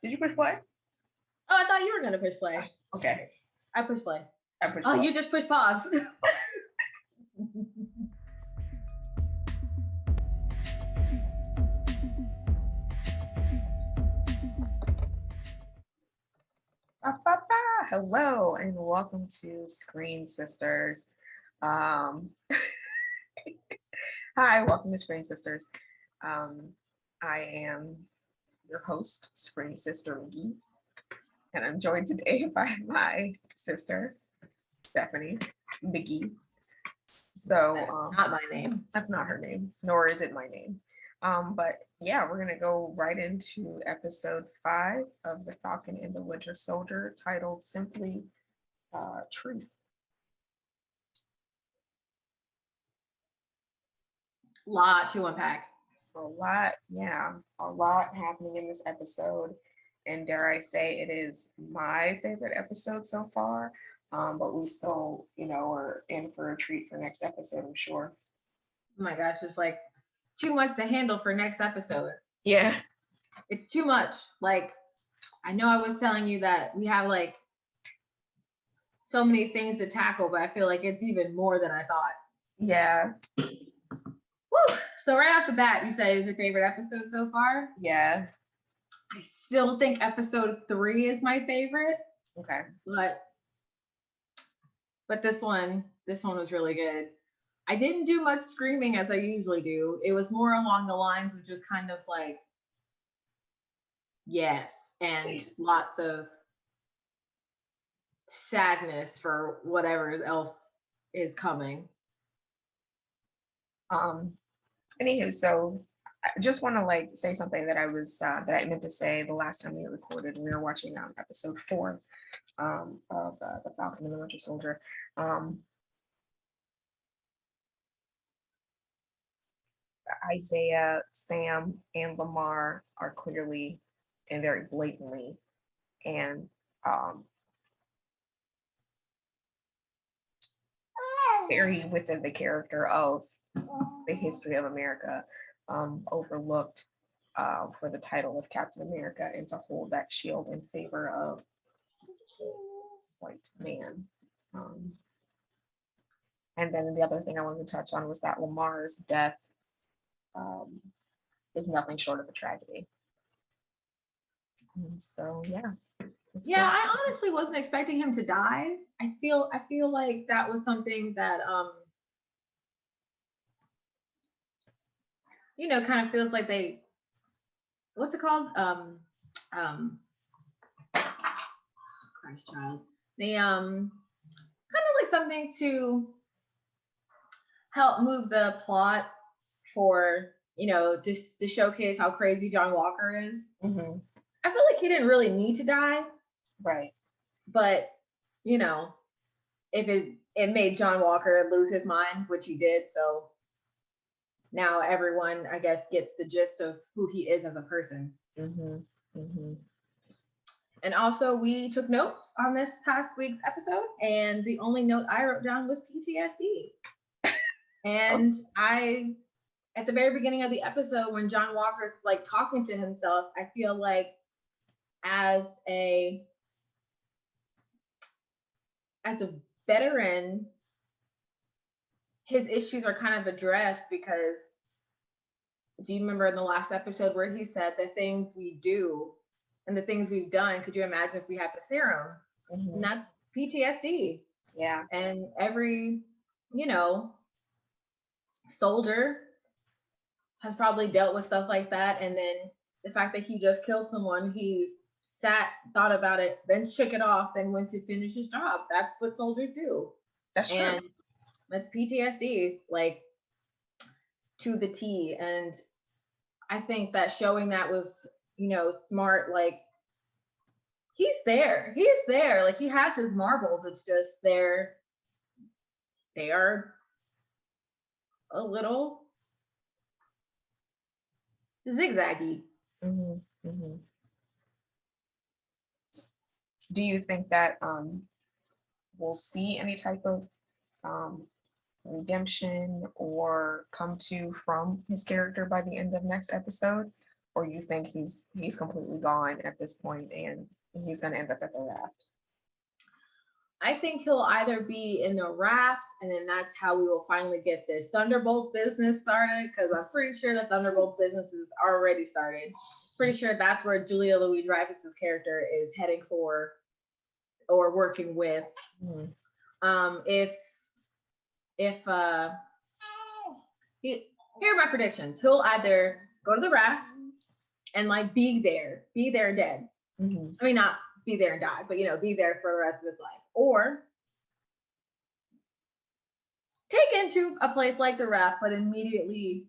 Did you push play? Oh, I thought you were gonna push play. Okay. I push play. I pushed Oh, play. you just push pause. Hello and welcome to Screen Sisters. Hi, welcome to Screen Sisters. I am your host, Screen Sister Gee, and I'm joined today by my sister, Stephanie, the Gee. So not my name. That's not her name, nor is it my name. But yeah, we're gonna go right into episode 5 of The Falcon and the Winter Soldier, titled simply Truth. Lot to unpack. A lot happening in this episode, and dare I say it is my favorite episode so far. But we still, are in for a treat for next episode, I'm sure. Oh my gosh, it's like too much to handle for next episode. Yeah. It's too much. Like, I know I was telling you that we have like so many things to tackle, but I feel like it's even more than I thought. Yeah. Woo! So right off the bat, you said it was your favorite episode so far? Yeah. I still think episode 3 is my favorite. Okay. But this one was really good. I didn't do much screaming as I usually do. It was more along the lines of just kind of like, yes, and lots of sadness for whatever else is coming. Anywho, so I just want to say something that I meant to say the last time we recorded. We were watching episode 4 of The Falcon and the Winter Soldier. Isaiah, Sam, and Lamar are clearly and very blatantly and very within the character of the history of America, overlooked for the title of Captain America and to hold that shield in favor of white man. And then the other thing I wanted to touch on was that Lamar's death is nothing short of a tragedy. And so yeah. Yeah, I honestly wasn't expecting him to die. I feel like that was something that kind of feels like they, what's it called? Christ child. They kind of like something to help move the plot for, just to showcase how crazy John Walker is. Mm-hmm. I feel like he didn't really need to die. Right. But, if it made John Walker lose his mind, which he did, so now everyone, I guess, gets the gist of who he is as a person. Mm-hmm. Mm-hmm. And also, we took notes on this past week's episode, and the only note I wrote down was PTSD. And at the very beginning of the episode, when John Walker's like talking to himself, I feel like as a veteran, his issues are kind of addressed, because do you remember in the last episode where he said the things we do and the things we've done, could you imagine if we had the serum? Mm-hmm. And that's PTSD. Yeah. And every, soldier has probably dealt with stuff like that. And then the fact that he just killed someone, he sat, thought about it, then shook it off, then went to finish his job. That's what soldiers do. That's true. And that's PTSD, like, to the T. And I think that showing that was, smart. Like, he's there. Like, he has his marbles. It's just they are a little zigzaggy. Mm-hmm. Mm-hmm. Do you think that we'll see any type of redemption or come to from his character by the end of next episode? or you think he's completely gone at this point and he's going to end up at the raft? I think he'll either be in the raft, and then that's how we will finally get this Thunderbolts business started, because I'm pretty sure the Thunderbolts business is already started. Pretty sure that's where Julia Louis-Dreyfus's character is heading for or working with. If here are my predictions. He'll either go to the raft and like be there dead. I mean, not be there and die, but be there for the rest of his life, or take into a place like the raft, but immediately,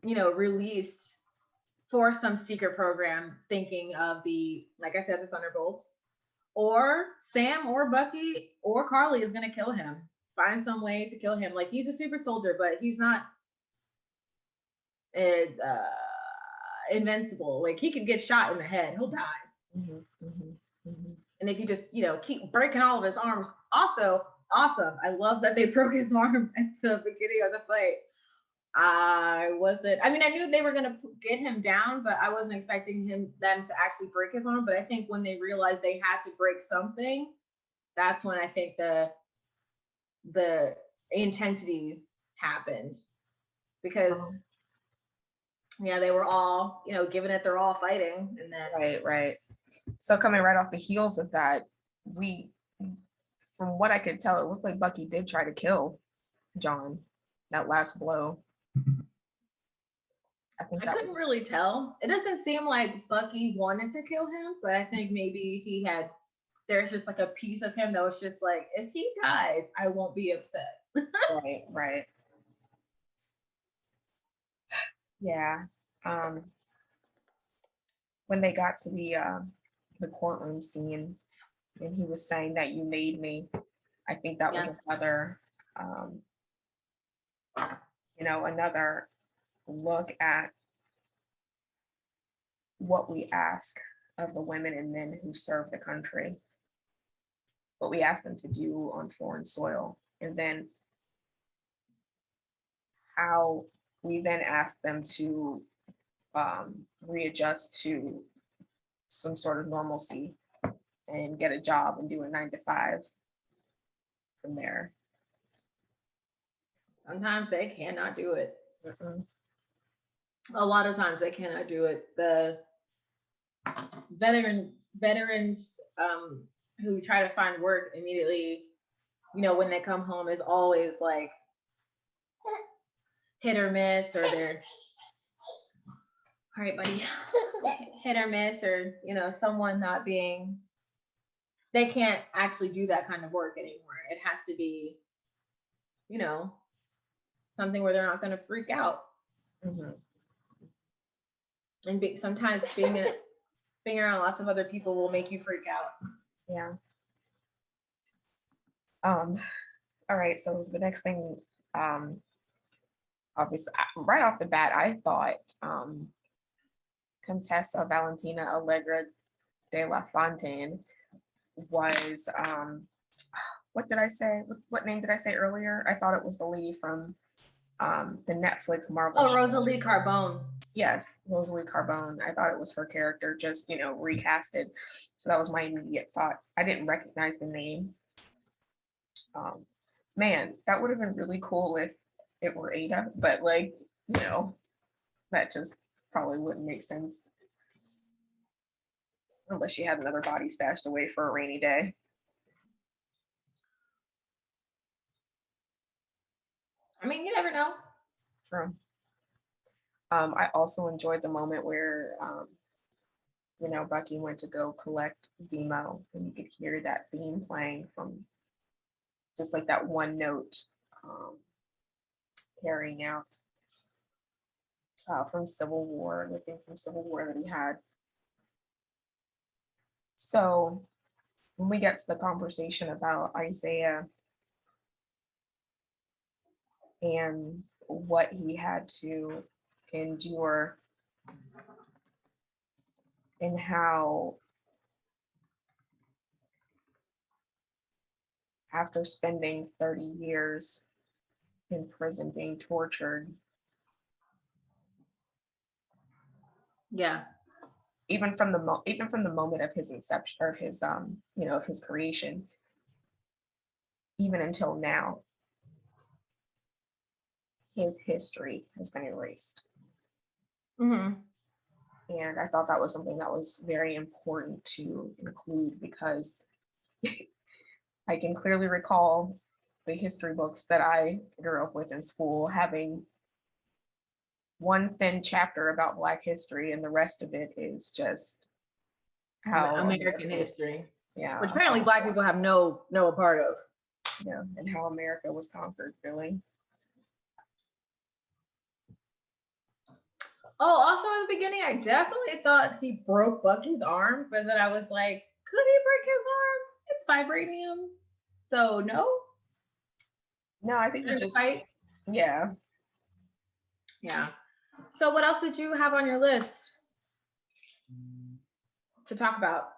released for some secret program, thinking of like I said, the Thunderbolts, or Sam or Bucky or Carly is going to kill him, find some way to kill him. Like, he's a super soldier, but he's not invincible. Like, he could get shot in the head, he'll die. And if you just, keep breaking all of his arms, also awesome. I love that they broke his arm at the beginning of the fight. I knew they were going to get him down, but I wasn't expecting them to actually break his arm. But I think when they realized they had to break something, that's when I think the intensity happened. Because they were all, giving it their all, fighting, and then right. So coming right off the heels of that, from what I could tell, it looked like Bucky did try to kill John, that last blow. I couldn't really tell. It doesn't seem like Bucky wanted to kill him, but I think maybe there's just like a piece of him that was just like, if he dies, I won't be upset. Right. Yeah. When they got to the courtroom scene and he was saying that you made me, I think that was another another look at what we ask of the women and men who serve the country, what we ask them to do on foreign soil, and then how we then ask them to readjust to some sort of normalcy and get a job and do a 9-to-5 from there. Sometimes they cannot do it. A lot of times they cannot do it. The veterans who try to find work immediately, when they come home, is always like hit or miss, or they're all right, buddy, hit or miss, or someone not being, they can't actually do that kind of work anymore. It has to be something where they're not going to freak out. And sometimes being around lots of other people will make you freak out. Yeah. All right, so the next thing, obviously right off the bat, I thought Contessa Valentina Allegra de la Fontaine was what did I say? What name did I say earlier? I thought it was the lady from the Netflix Marvel show. Rosalie Carbone. Yes, Rosalie Carbone. I thought it was her character, just recasted. So that was my immediate thought. I didn't recognize the name. Man, that would have been really cool if it were Ada, but that just probably wouldn't make sense unless she had another body stashed away for a rainy day. I mean, you never know. True. I also enjoyed the moment where Bucky went to go collect Zemo, and you could hear that theme playing from just like that one note carrying out from Civil War, the thing from Civil War that he had. So when we get to the conversation about Isaiah and what he had to endure and how after spending 30 years in prison being tortured, Yeah. Even from the moment of his inception, or his of his creation, even until now, his history has been erased. Mm-hmm. And I thought that was something that was very important to include, because I can clearly recall the history books that I grew up with in school having one thin chapter about Black history, and the rest of it is just how American history, yeah, which apparently Black people have no part of. yeah, and how America was conquered, really. Oh, also in the beginning, I definitely thought he broke Bucky's arm, but then I was like, could he break his arm? It's vibranium. So No, I think he There's a just fight. yeah. Yeah. So what else did you have on your list to talk about?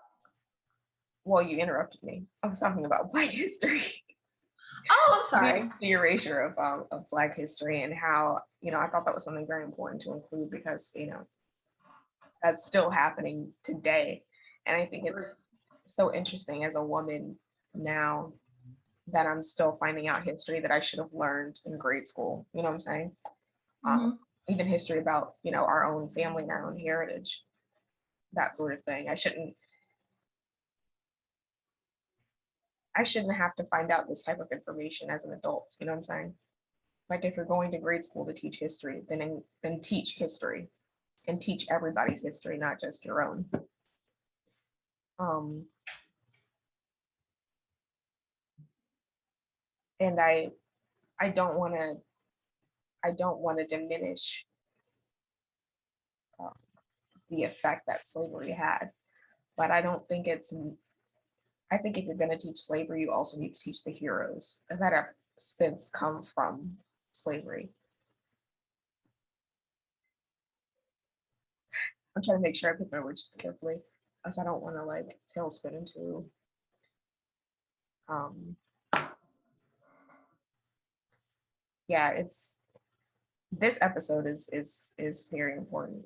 Well, you interrupted me. I was talking about Black history. Oh, I'm sorry. The erasure of Black history, and how, I thought that was something very important to include, because, that's still happening today. And I think it's so interesting as a woman now that I'm still finding out history that I should have learned in grade school. You know what I'm saying? Mm-hmm. Even history about, our own family and our own heritage, that sort of thing. I shouldn't have to find out this type of information as an adult. You know what I'm saying? Like, if you're going to grade school to teach history, then teach history, and teach everybody's history, not just your own. And I don't want to diminish the effect that slavery had, but I don't think it's. I think if you're going to teach slavery, you also need to teach the heroes that have since come from slavery. I'm trying to make sure I put my words carefully, because I don't want to tailspin into yeah, it's this episode is very important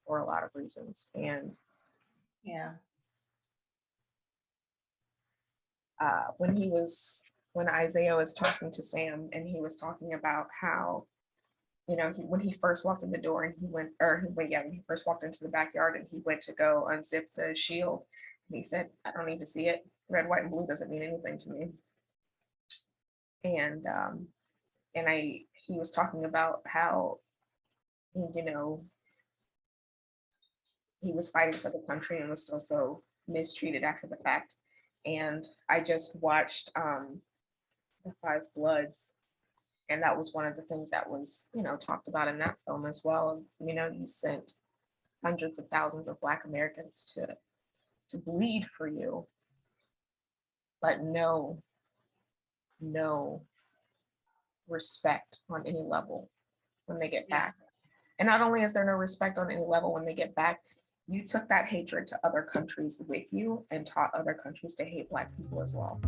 for a lot of reasons. And Yeah. When Isaiah was talking to Sam, and he was talking about how, when he first walked in the door, and when he first walked into the backyard, and he went to go unzip the shield, and he said, "I don't need to see it. Red, white, and blue doesn't mean anything to me." And he was talking about how, he was fighting for the country and was still so mistreated after the fact. And I just watched The Five Bloods, and that was one of the things that was, talked about in that film as well. You sent hundreds of thousands of Black Americans to bleed for you, but no respect on any level when they get back. And not only is there no respect on any level when they get back, you took that hatred to other countries with you and taught other countries to hate Black people as well.